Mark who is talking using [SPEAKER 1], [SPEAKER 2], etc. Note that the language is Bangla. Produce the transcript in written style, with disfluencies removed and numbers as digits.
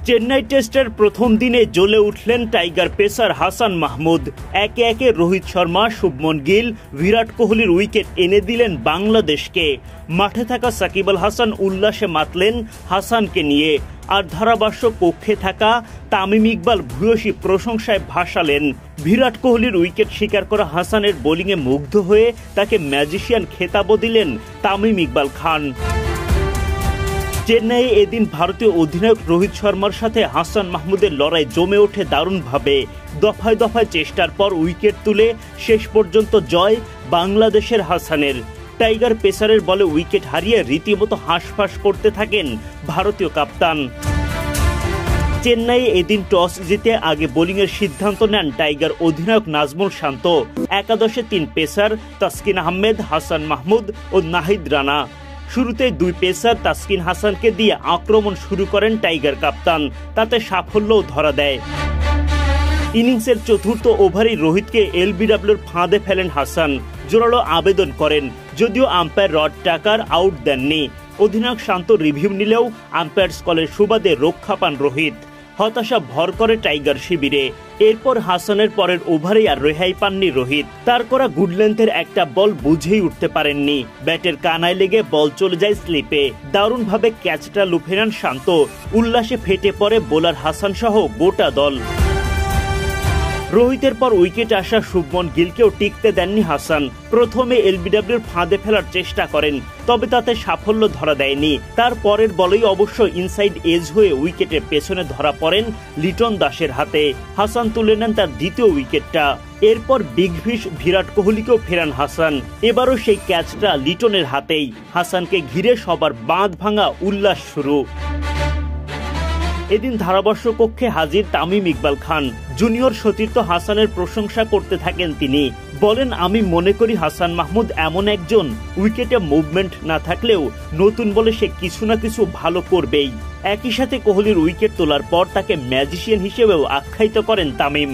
[SPEAKER 1] চেন্নাই টেস্টের প্রথম দিনে জ্বলে উঠলেন টাইগার পেসার হাসান মাহমুদ। একে একে রোহিত শর্মা, শুভমন গিল, বিরাট কোহলির উইকেট এনে দিলেন বাংলাদেশকে। মাঠে থাকা সাকিব আল হাসান উল্লাসে মাতলেন হাসানকে নিয়ে, আর ধারাভাষ্য কক্ষে থাকা তামিম ইকবাল ভূয়সী প্রশংসায় ভাসালেন। বিরাট কোহলির উইকেট শিকার করা হাসানের বোলিংয়ে মুগ্ধ হয়ে তাকে ম্যাজিশিয়ান খেতাবও দিলেন তামিম ইকবাল খান। চেন্নাইয়ে এদিন ভারতীয় অধিনায়ক রোহিত শর্মার সাথে হাসান মাহমুদের লড়াই জমে ওঠে দারুণভাবে। দফায় দফায় চেষ্টার পর উইকেট তুলে শেষ পর্যন্ত জয় বাংলাদেশের হাসানের। টাইগার পেসারের বলে উইকেট হারিয়ে রীতিমতো হাঁসফাঁস করতে থাকেন ভারতীয় কাপ্তান। চেন্নাইয়ে এদিন টস জিতে আগে বোলিংয়ের সিদ্ধান্ত নেন টাইগার অধিনায়ক নাজমুল শান্ত। একাদশে 3 পেসার তাসকিন আহমেদ, হাসান মাহমুদ ও নাহিদ রানা। শুরুতে 2 পেসার তাসকিন হাসানকে দিয়ে আক্রমণ শুরু করেন টাইগার কাপ্তান, তাতে সাফল্যও ধরা দেয়। ইনিংসের চতুর্থ ওভারেই রোহিতকে এলবিডব্লিউর ফাঁদে ফেলেন হাসান। জোরালো আবেদন করেন, যদিও আম্পায়ার রড টাকার আউট দেননি। অধিনায়ক শান্ত রিভিউ নিলেও আম্পায়ার্স কলের সুবাদে রক্ষা পান রোহিত। হতাশা ভর করে টাইগার শিবিরে। এরপর হাসানের পরের ওভারেই আর রেহাই পাননি রোহিত। তার করা গুড লেন্থের একটা বল বুঝেই উঠতে পারেননি। ব্যাটের কানায় লেগে বল চলে যায় স্লিপে। দারুণভাবে ক্যাচটা লুফে নেন শান্ত। উল্লাসে ফেটে পড়ে বোলার হাসান সহ গোটা দল। রোহিতের পর উইকেট আসা শুভমন গিলকেও টিকতে দেননি হাসান। প্রথমে এলবিডব্লিউর ফাঁদে ফেলার চেষ্টা করেন, তবে তাতে সাফল্য ধরা দেয়নি। তার পরের বলেই অবশ্য ইনসাইড এজ হয়ে উইকেটের পেছনে ধরা পড়েন লিটন দাসের হাতে। হাসান তুলে নেন তার দ্বিতীয় উইকেটটা। এরপর বিগ ফিশ বিরাট কোহলিকেও ফেরান হাসান। এবারও সেই ক্যাচটা লিটনের হাতেই। হাসানকে ঘিরে সবার বাঁধ ভাঙা উল্লাস শুরু। এদিন ধারাভাষ্য কক্ষে হাজির তামিম ইকবাল খান। জুনিয়র সতীর্থ হাসানের প্রশংসা করতে থাকেন তিনি। বলেন, আমি মনে করি হাসান মাহমুদ এমন একজন, উইকেটে মুভমেন্ট না থাকলেও নতুন বলে সে কিছু না কিছু ভালো করবেই। একই সাথে কোহলির উইকেট তোলার পর তাকে ম্যাজিশিয়ান হিসেবেও আখ্যায়িত করেন তামিম।